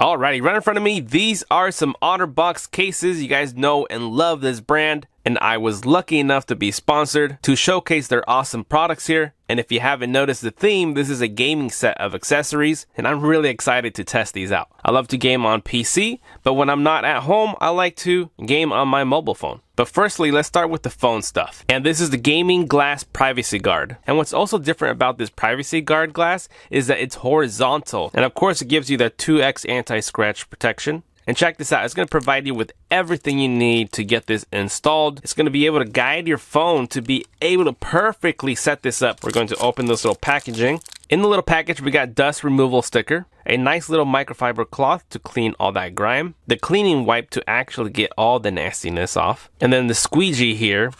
Alrighty, right in front of me, these are some OtterBox cases. You guys know and love this brand, and I was lucky enough to be sponsored to showcase their awesome products here. And if you haven't noticed the theme, this is a gaming set of accessories, and I'm really excited to test these out. I love to game on PC, but when I'm not at home, I like to game on my mobile phone. But firstly, let's start with the phone stuff. And this is the gaming glass privacy guard. And what's also different about this privacy guard glass is that it's horizontal. And of course, it gives you that 2x anti-scratch protection. And check this out, it's going to provide you with everything you need to get this installed. It's going to be able to guide your phone to be able to perfectly set this up. We're going to open this little packaging. In the little package, we got dust removal sticker, a nice little microfiber cloth to clean all that grime, the cleaning wipe to actually get all the nastiness off, and then the squeegee here.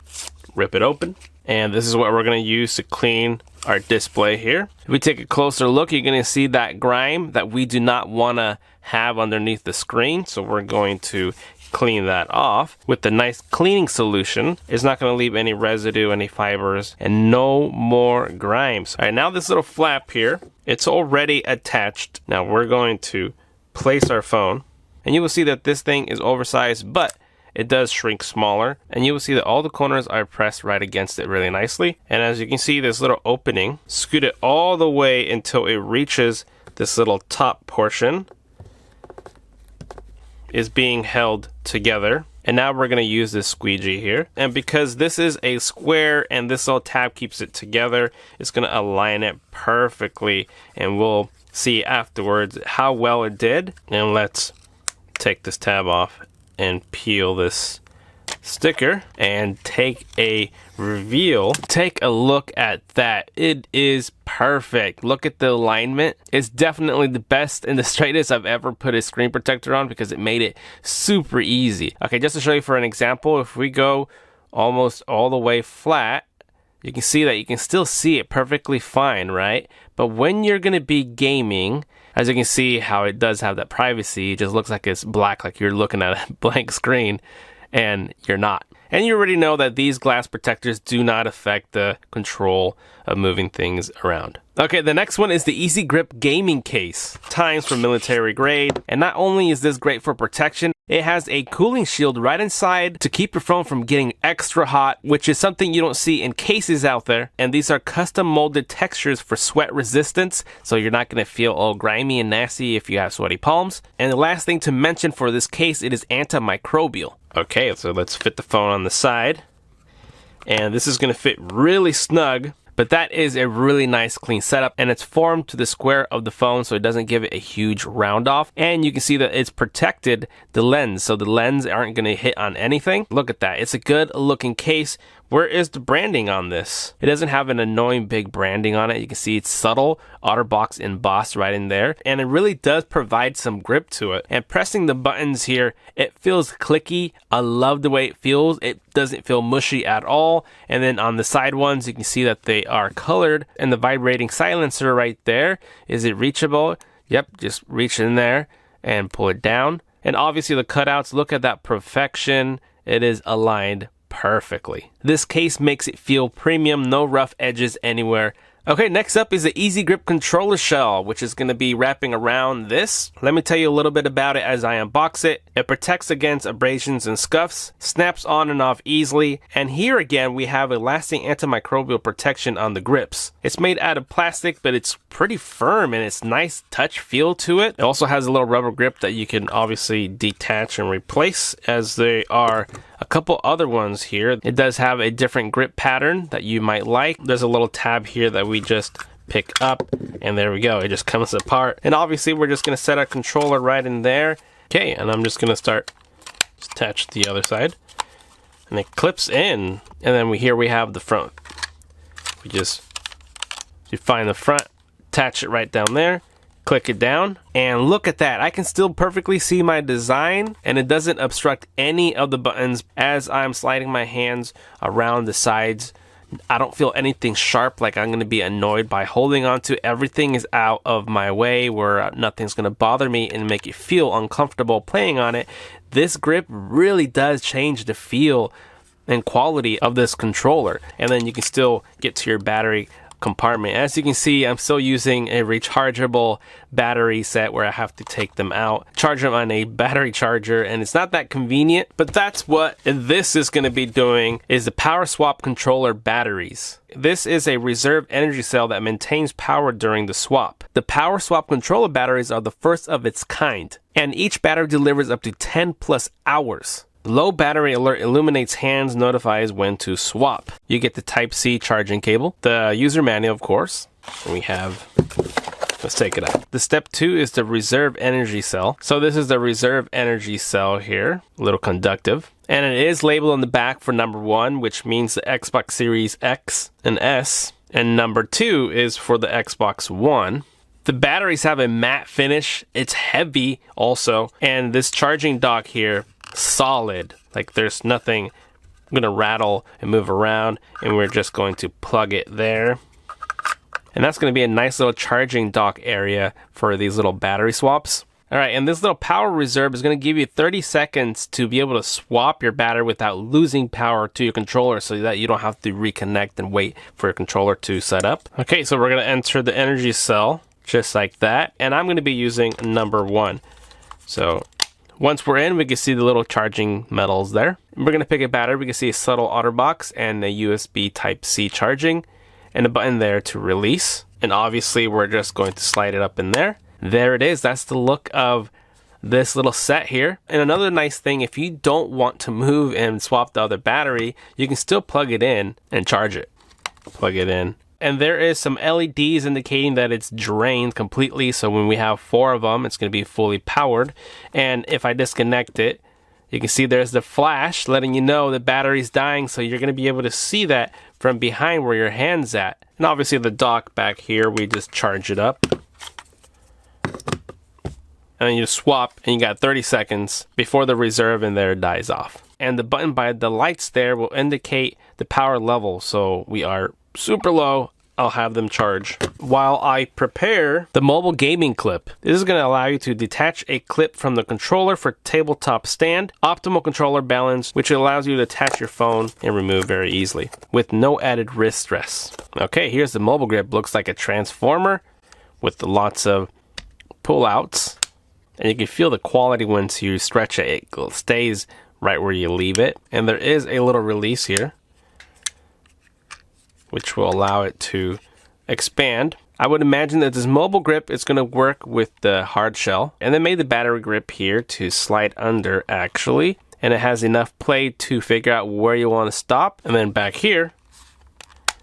Rip it open. And this is what we're going to use to clean our display here. If we take a closer look, you're going to see that grime that we do not want to have underneath the screen. So we're going to clean that off with the nice cleaning solution. It's not going to leave any residue, any fibers, and no more grimes. All right, now this little flap here, it's already attached. Now we're going to place our phone, and you will see that this thing is oversized, but it does shrink smaller, and you will see that all the corners are pressed right against it really nicely. And as you can see, this little opening, scoot it all the way until it reaches this little top portion, is being held together. And now we're going to use this squeegee here. And because this is a square and this little tab keeps it together, it's going to align it perfectly. And we'll see afterwards how well it did. And let's take this tab off and peel this sticker and take a reveal. Take a look at that. It is perfect. Look at the alignment. It's definitely the best and the straightest I've ever put a screen protector on because it made it super easy. Okay, just to show you for an example, if we go almost all the way flat, you can see that you can still see it perfectly fine, right? But when you're going to be gaming, as you can see how it does have that privacy, it just looks like it's black, like you're looking at a blank screen, and you're not. And you already know that these glass protectors do not affect the control of moving things around. Okay, the next one is the Easy Grip gaming case. Times for military grade. And not only is this great for protection, it has a cooling shield right inside to keep your phone from getting extra hot, which is something you don't see in cases out there. And these are custom molded textures for sweat resistance, so you're not going to feel all grimy and nasty if you have sweaty palms. And the last thing to mention for this case, it is antimicrobial. Okay, so let's fit the phone on the side. And this is going to fit really snug. But that is a really nice clean setup, and it's formed to the square of the phone so it doesn't give it a huge round off. And you can see that it's protected the lens, so the lens aren't going to hit on anything. Look at that. It's a good looking case. Where is the branding on this? It doesn't have an annoying big branding on it. You can see it's subtle, OtterBox embossed right in there. And it really does provide some grip to it. And pressing the buttons here, it feels clicky. I love the way it feels. It doesn't feel mushy at all. And then on the side ones, you can see that they are colored. And the vibrating silencer right there, is it reachable? Yep, just reach in there and pull it down. And obviously the cutouts, look at that perfection. It is aligned perfectly. This case makes it feel premium, no rough edges anywhere. Okay, next up is the Easy Grip controller shell, which is going to be wrapping around this. Let me tell you a little bit about it as I unbox it. It protects against abrasions and scuffs, snaps on and off easily, and here again we have a lasting antimicrobial protection on the grips. It's made out of plastic, but it's pretty firm and it's nice touch feel to it. It also has a little rubber grip that you can obviously detach and replace, as they are a couple other ones here. It does have a different grip pattern that you might like. There's a little tab here that we just pick up, and there we go. It just comes apart. And obviously we're just going to set our controller right in there. Okay, and I'm just going to start attach the other side, and it clips in. And then here we have the front. You find the front, attach it right down there, click it down, and look at that. I can still perfectly see my design, and it doesn't obstruct any of the buttons as I'm sliding my hands around the sides. I don't feel anything sharp like I'm going to be annoyed by holding on to. Everything is out of my way where nothing's going to bother me and make you feel uncomfortable playing on it. This grip really does change the feel and quality of this controller. And then you can still get to your battery compartment. As you can see, I'm still using a rechargeable battery set where I have to take them out, charge them on a battery charger, and it's not that convenient, but that's what this is going to be doing, is the power swap controller batteries. This is a reserve energy cell that maintains power during the swap. The power swap controller batteries are the first of its kind, and each battery delivers up to 10 plus hours. Low battery alert illuminates hands, notifies when to swap. You get the Type-C charging cable, the user manual, of course. We have, let's take it out. The step 2 is the reserve energy cell. So this is the reserve energy cell here, a little conductive. And it is labeled on the back for number 1, which means the Xbox Series X and S. And number 2 is for the Xbox One. The batteries have a matte finish. It's heavy also. And this charging dock here, solid. Like there's nothing going to rattle and move around, and we're just going to plug it there. And that's going to be a nice little charging dock area for these little battery swaps. All right, and this little power reserve is going to give you 30 seconds to be able to swap your battery without losing power to your controller, so that you don't have to reconnect and wait for your controller to set up. Okay, so we're going to enter the energy cell just like that, and I'm going to be using number 1. So once we're in, we can see the little charging metals there. We're going to pick a battery. We can see a subtle OtterBox and a USB Type-C charging and a button there to release. And obviously we're just going to slide it up in there. There it is. That's the look of this little set here. And another nice thing, if you don't want to move and swap the other battery, you can still plug it in and charge it. Plug it in. And there is some LEDs indicating that it's drained completely. So when we have 4 of them, it's going to be fully powered. And if I disconnect it, you can see there's the flash letting you know the battery's dying. So you're going to be able to see that from behind where your hand's at. And obviously the dock back here, we just charge it up. And then you swap, and you got 30 seconds before the reserve in there dies off. And the button by the lights there will indicate the power level. So we are super low. I'll have them charge while I prepare the mobile gaming clip. This is going to allow you to detach a clip from the controller for tabletop stand, optimal controller balance, which allows you to attach your phone and remove very easily with no added wrist stress. Okay, here's the mobile grip. Looks like a transformer with lots of pull-outs, and you can feel the quality once you stretch it. It stays right where you leave it. And there is a little release here, which will allow it to expand. I would imagine that this mobile grip is going to work with the hard shell. And they made the battery grip here to slide under actually. And it has enough play to figure out where you want to stop. And then back here,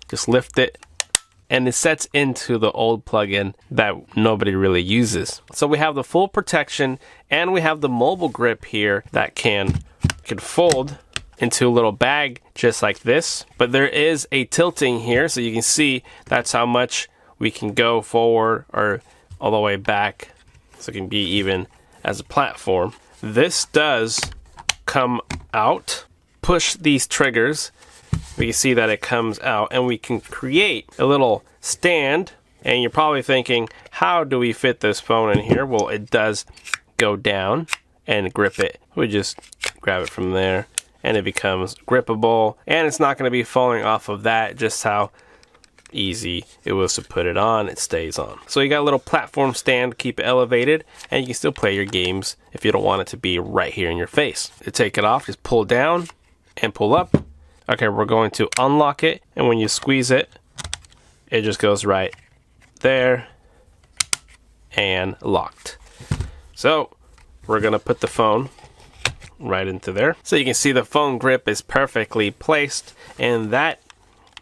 just lift it. And it sets into the old plug-in that nobody really uses. So we have the full protection, and we have the mobile grip here that can fold into a little bag just like this. But there is a tilting here, so you can see that's how much we can go forward or all the way back, so it can be even as a platform. This does come out. Push these triggers, we can see that it comes out, and we can create a little stand. And you're probably thinking, how do we fit this phone in here? Well, it does go down and grip it. We just grab it from there, and it becomes grippable, and it's not going to be falling off of that. Just how easy it was to put it on, it stays on. So you got a little platform stand to keep it elevated, and you can still play your games if you don't want it to be right here in your face. To take it off, just pull down and pull up. Okay, we're going to unlock it, and when you squeeze it, it just goes right there and locked. So we're gonna put the phone right into there. So you can see the phone grip is perfectly placed, and that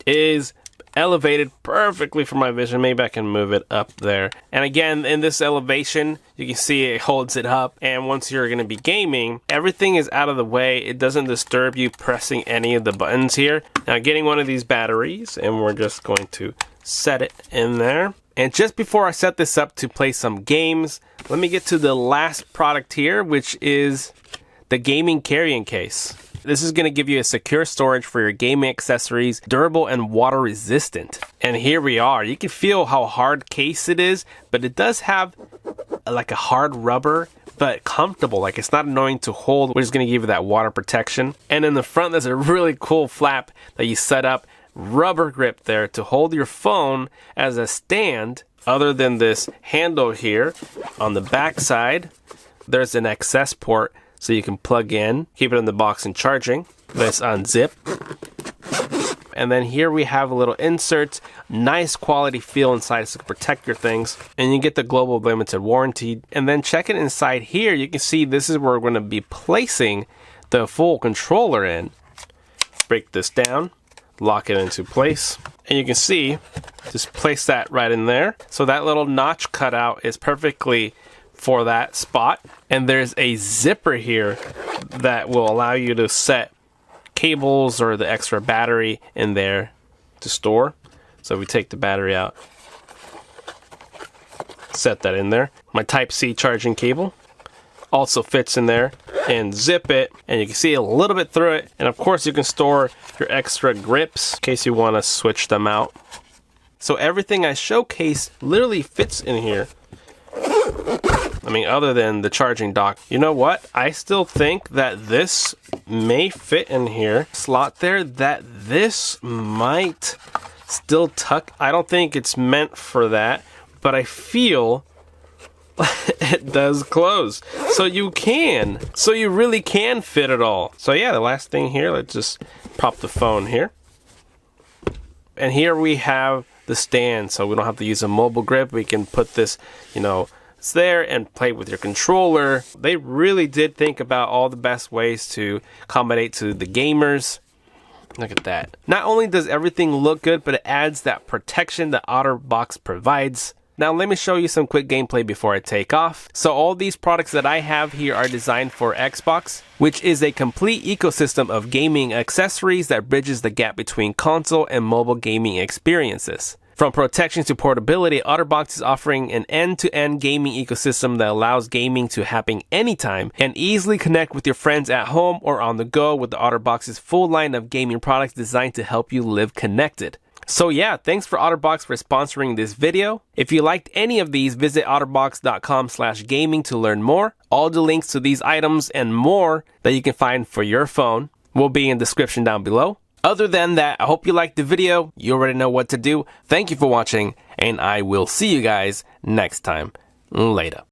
is elevated perfectly for my vision. Maybe I can move it up there. And again, in this elevation, you can see it holds it up. And once you're going to be gaming, everything is out of the way. It doesn't disturb you pressing any of the buttons here. Now, getting one of these batteries, and we're just going to set it in there. And just before I set this up to play some games, let me get to the last product here, which is the gaming carrying case. This is going to give you a secure storage for your gaming accessories, durable and water resistant. And here we are. You can feel how hard case it is, but it does have like a hard rubber, but comfortable. Like it's not annoying to hold, which is going to give you that water protection. And in the front, there's a really cool flap that you set up rubber grip there to hold your phone as a stand. Other than this handle here, on the back side, there's an access port so you can plug in, keep it in the box and charging. Let's unzip. And then here we have a little insert, nice quality feel inside so you can protect your things. And you get the global limited warranty. And then check it inside here, you can see this is where we're going to be placing the full controller in. Break this down, lock it into place. And you can see, just place that right in there. So that little notch cutout is perfectly for that spot. And there's a zipper here that will allow you to set cables or the extra battery in there to store. So we take the battery out, set that in there. My Type-C charging cable also fits in there, and zip it, and you can see a little bit through it. And of course you can store your extra grips in case you want to switch them out. So everything I showcased literally fits in here. I mean, other than the charging dock. You know what? I still think that this may fit in here. Slot there, that this might still tuck. I don't think it's meant for that, but I feel it does close. So you can. So you really can fit it all. So yeah, the last thing here, let's just prop the phone here. And here we have the stand, so we don't have to use a mobile grip. We can put this, you know, it's there and play with your controller. They really did think about all the best ways to accommodate to the gamers. Look at that. Not only does everything look good, but it adds that protection that OtterBox provides. Now let me show you some quick gameplay before I take off. So all these products that I have here are designed for Xbox, which is a complete ecosystem of gaming accessories that bridges the gap between console and mobile gaming experiences. From protection to portability, OtterBox is offering an end-to-end gaming ecosystem that allows gaming to happen anytime and easily connect with your friends at home or on the go with the OtterBox's full line of gaming products designed to help you live connected. So yeah, thanks for OtterBox for sponsoring this video. If you liked any of these, visit OtterBox.com/gaming to learn more. All the links to these items and more that you can find for your phone will be in the description down below. Other than that, I hope you liked the video. You already know what to do. Thank you for watching, and I will see you guys next time. Later.